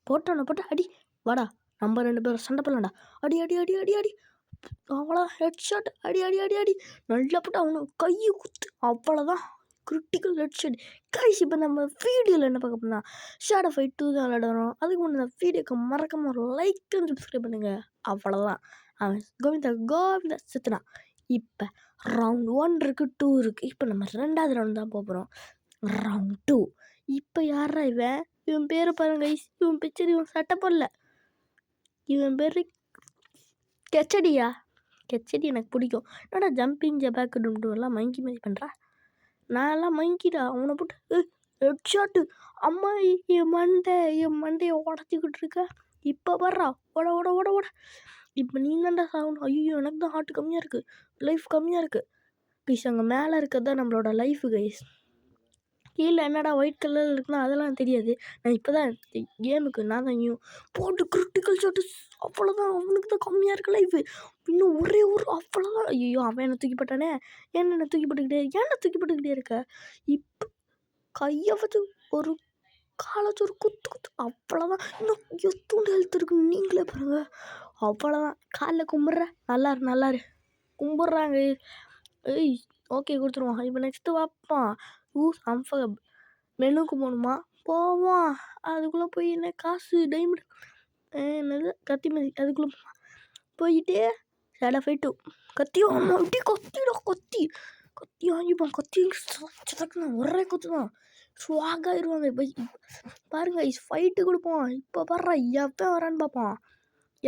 போட்டு அடி வாடா நம்ம 2 பேரும் சண்டை போடலாம்டா. அடி அடி அடி அடி அடி அவ்வளோதான் ஹெட்ஷாட் அடி அடி அடி அடி நல்லா போட்டு அவனுக்கு கையை குத்து அவ்வளோதான் கிரிட்டிக்கல் ஹெட்ஷாட். கைஸ் இப்போ நம்ம வீடியோவில் என்ன பார்க்க போனால் ஷேடோ ஃபைட் 2 தான் விளையாடுறோம். அதுக்கு முன்னாடி இந்த வீடியோக்கு மறக்காம ஒரு லைக் அண்ட் சப்ஸ்கிரைப் பண்ணுங்கள். அவ்வளோதான் அவன் கோவிந்தா செத்துனா. இப்போ ரவுண்ட் 1 இருக்குது 2 இருக்குது. இப்போ நம்ம 2வது ரவுண்ட் தான் போகிறோம். ரவுண்ட் 2. இப்போ யாரா இவன் பேரை பாருங்க கைஸ். இவன் பிக்சர் இவன் சட்டை போடல. இவன் பேர் கெச்சடியா. கெச்சடி எனக்கு பிடிக்கும். என்னடா ஜம்பிங் ஜபாக்கு டும்டுலாம் மங்கி மாதிரி பண்ணுறா. நான் எல்லாம் மங்கிடா. அவனை போட்டு ஹெட்ஷாட்டு. அம்மா என் மண்டையை உடச்சிக்கிட்டு இருக்க. இப்போ வர்றா ஓட ஓட ஓட ஓட. இப்போ நீ தான்டா சாகணும். ஐயோ எனக்கு தான் ஹார்ட் கம்மியாக இருக்குது, லைஃப் கம்மியாக இருக்குது. கைஸ் அங்கே மேலே இருக்கிறது தான் நம்மளோட லைஃபு கைஸ். கீழே என்னடா ஒயிட் கலரில் இருக்குன்னா அதெல்லாம் தெரியாது. நான் இப்போ தான் கேமுக்கு நான் தான் போட்டு கிரிட்டிக்கல் ஷாட்டு. அவ்வளோதான் அவனுக்கு தான் கம்மியாக இருக்குது லைஃபு. இன்னும் ஒரே ஒரு அவ்வளோதான். ஐயோ அவன் என்னை தூக்கி போட்டானே. என்ன தூக்கி போட்டுக்கிட்டே இருக்க. இப்போ கையை வச்சு ஒரு காலை வச்சு ஒரு குத்து அவ்வளோதான். இன்னும் எத்தோண்டு ஹெல்த் இருக்குன்னு நீங்களே பாருங்க. அவ்வளோதான் காலில் கும்பிட்ற. நல்லாரு கும்பிட்றாங்க. ஏய் ஓகே கொடுத்துருவான். இப்போ நெக்ஸ்ட்டு பார்ப்பான். அம்ஃபகப் மெனுக்கு போகணுமா போவான். அதுக்குள்ளே போய் என்ன காசு டைமண்ட் என்னது கத்தி மதி அதுக்குள்ளே போயிட்டு சேடா ஃபைட்டு கத்தி அப்படி கத்தி வாங்கிப்பான். கத்தி சதக்குனா ஒரே குத்து தான் ஸ்வாகாயிருவாங்க. இப்போ பாருங்க ஃபைட்டு கொடுப்போம். இப்போ பாடுறா எப்போ வரான்னு பார்ப்பான்.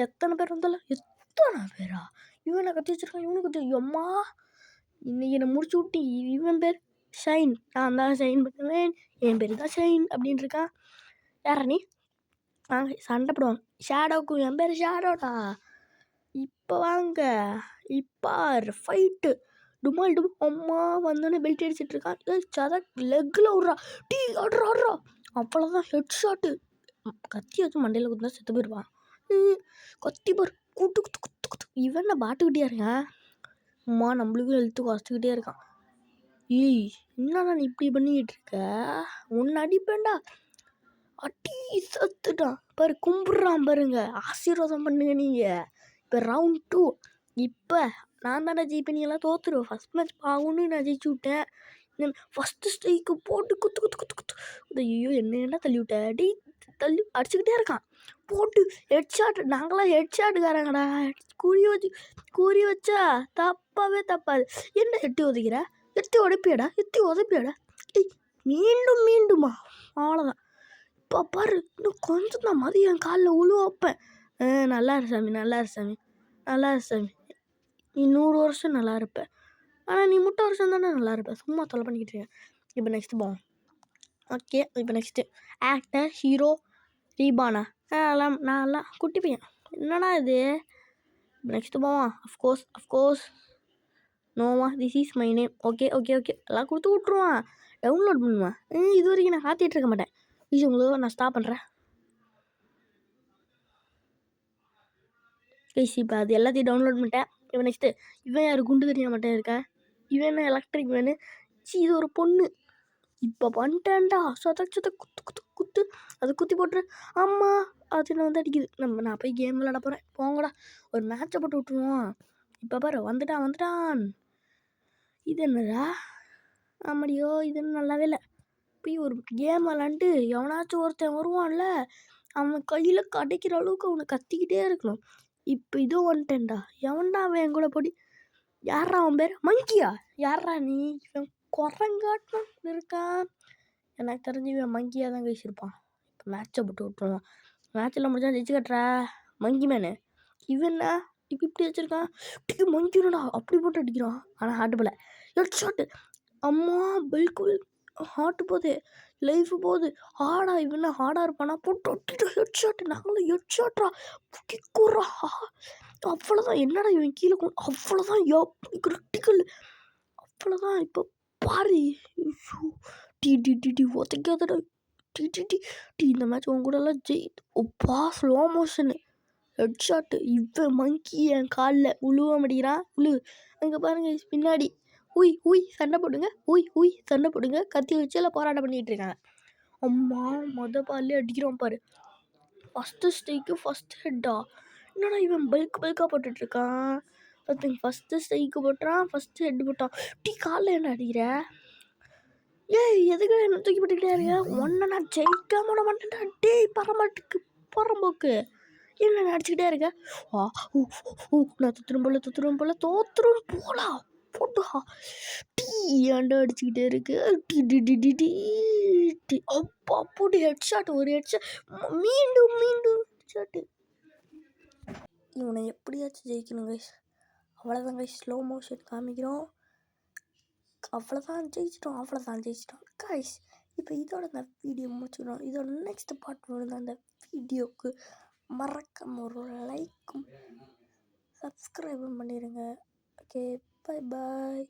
எத்தனை பேர் வந்தாலும் எத்தனை பேரா இவனை கத்தி வச்சிருக்கான். இவனுக்கு கத்தி அம்மா இன்னைக்கு என்னை முடிச்சு விட்டு. இவன் பேர் ஷைன். நான் தான் ஷைன் பண்ணுவேன். என் பேர் தான் ஷைன் அப்படின்னு இருக்கான். யாரா நீ? சண்டை போடுவாங்க. ஷேடோவுக்கும் என் பேர் ஷேடோடா. இப்போ வாங்க இப்போ ஃபைட்டு டுமால் அம்மா வந்தோடனே பெல்ட் அடிச்சிட்டு இருக்கான். சதக் லெக்கில் விட்றா. டீ ஆடுறா. அவ்வளோதான் ஹெட் ஷாட்டு. கத்தி வச்சு மண்டையில் குத்துனா செத்து போயிடுவான். கத்தி பாரு குத்து. இவன் பாட்டுக்கிட்டே இருக்கான். அம்மா நம்மளுக்கும் ஹெல்த்து குறைச்சிக்கிட்டே இருக்கான். ஏய் என்னடா நீ இப்படி பண்ணிக்கிட்டு இருக்க. ஒன்று அடிப்பேன்டா. அடி சத்துட்டான் பாரு. கும்பிட்றான் பாருங்க. ஆசீர்வாதம் பண்ணுங்க நீங்கள். இப்போ ரவுண்ட் 2. இப்போ நான் தானே ஜெயிப்பேன். நீ எல்லாம் தோத்துருவேன். ஃபஸ்ட் மேட்ச் பாகுன்னு நான் ஜெயிச்சு விட்டேன். ஃபஸ்ட்டு ஸ்ட்ரைக்கு போட்டு குத்து. ஐயோ என்ன தள்ளி விட்ட. அடி தள்ளி அடிச்சுக்கிட்டே இருக்கான். போட்டு ஹெட்ஷாட். நாங்களாம் ஹெட்ஷாட்டுக்காரங்கடா. கூறி வச்சா தப்பாது. என்ன எட்டி உதைக்கிற. எத்தி உதைப்பியாடா. ஏய் மீண்டுமா அவ்வளோதான். இப்போ பாரு இன்னும் கொஞ்சம் தான் மதி என் காலில் உழுவ வைப்பேன். நல்லா இரு சாமி. நீ 100 வருஷம் நல்லா இருப்ப. ஆனால் நீ 30 வருஷம் தானே நல்லா இருப்ப. சும்மா தொலை பண்ணிக்கிட்டு இருக்கேன். இப்போ நெக்ஸ்ட்டு போவோம். ஓகே இப்போ நெக்ஸ்ட்டு ஆக்டர் ஹீரோ ரீபானா. நான் குட்டி பையன். என்னடா இது. இப்போ நெக்ஸ்ட்டு போவான். Of course Noah this is my name. Okay எல்லாம் கொடுத்து விட்ருவான். டவுன்லோட் பண்ணுவேன். இது வரைக்கும் நான் காத்திட்டு இருக்க மாட்டேன். உங்களுக்கு நான் ஸ்டாப் பண்ணுறேன். இப்போ அது எல்லாத்தையும் டவுன்லோட் பண்ணிட்டேன். இப்போ நெக்ஸ்ட்டு இவன் யார் குண்டு தெரிய மாட்டேன் இருக்கேன். இவன் என்ன எலக்ட்ரிக் வேணு. இது ஒரு பொண்ணு. இப்போ பண்ணிட்டேன்டா. சொத குத்து அது குத்தி போட்டுரு. அம்மா அது என்ன வந்து அடிக்குது. நான் போய் கேம் விளையாட போகிறேன். போங்கடா ஒரு மேட்சை போட்டு விட்ருவோம். இப்போ பாரு வந்துட்டான். இது என்னடா. ஆமாடியோ இது நல்லாவே இல்லை. போய் ஒரு கேம் விளாண்டுட்டு எவனாச்சும் ஒருத்தன் வருவான்ல அவன் கையில் கிடைக்கிற அளவுக்கு அவனை கத்திக்கிட்டே இருக்கணும். இப்போ இதோ வந்துட்டேன்டா. எவன்டா அவன் என் கூட போடி. யாரா அவன் பேர் மங்கியா. யாரா நீ. இவன் குரங்காட்டம் இருக்கான். எனக்கு தெரிஞ்சு இவன் மங்கியாக தான் பேசியிருப்பான். இப்போ மேட்சை போட்டு விட்டுருவான். மேட்சில் முடிஞ்சா ஜெயிச்சு கட்டுறா மங்கி மேனு. இவன்னா இப்படி வச்சுருக்கான். மங்கிடா அப்படி போட்டு அடிக்கிறான். ஆனால் ஹார்ட் போல ஹெட் ஷாட்டு. அம்மா பல்கு ஹார்ட்டு போகுது, லைஃபு போகுது. ஹார்டா இவனா ஹார்டாக இருப்பானா போட்டு ஒட்டிட்டு ஹெட் ஷாட்டு. நாங்களும் ஹெட் ஷாட்ரா கிக்குறா. அவ்வளோதான். என்னடா இவன் கீழே அவ்வளோதான். கிரிட்டிக்கல் அவ்வளோதான். இப்போ பாரு டி ஒத்தைக்காதடா. டி இந்த மேட்ச் உன் கூடலாம் ஒப்பா ஸ்லோ மோஷனு ஹெட் ஷாட்டு. இவன் மங்கி என் காலில் உழுவ மாட்டேங்கிறான். அங்கே பாருங்க பின்னாடி சண்டை போடுங்க. கத்தி வச்சு எல்லாம் போராட்டம் பண்ணிகிட்டு இருக்காங்க. அம்மா பால்லே அடிக்கிறோம் பாரு. ஃபஸ்ட்டு ஸ்ட்ரைக்கு ஃபஸ்ட் ஹெட்டா? என்னடா இவன் பல்க்காக போட்டுட்ருக்கான். பார்த்துங்க ஃபஸ்ட்டு ஸ்ட்ரைக்கு போட்டான், ஃபஸ்ட்டு ஹெட் போட்டான். காலில் என்ன அடிக்கிற? ஏய் எதுக்கு என்ன தூக்கி போட்டுக்கிட்டே இருக்க? ஒன்றை நான் ஜெயிக்காம விட மாட்டேன்டா. டேய் பரம்போக்கு என்ன அடிச்சுக்கிட்டே இருக்க? நான் தோத்துரும் போல போட்டா ஏன்டா அடிச்சுக்கிட்டே இருக்கு. அப்பா போட்டு ஹெட்ஷாட், ஒரு ஹெட்ஷாட், மீண்டும் ஹெட்ஷாட்டு. இவனை எப்படியாச்சும் ஜெயிக்கணும் கைஸ். அவ்வளோதான் கைஸ், ஸ்லோ மோஷன் காமிக்கிறோம். அவ்வளோதான் ஜெயிச்சிட்டோம் கைஸ். இப்போ இதோட நான் வீடியோ முடிச்சுக்கிறோம். இதோட நெக்ஸ்ட் பார்ட் வருது. அந்த வீடியோவுக்கு மறக்காம ஒரு லைக்கும் சப்ஸ்கிரைபும் பண்ணிடுங்க. Okay, bye bye.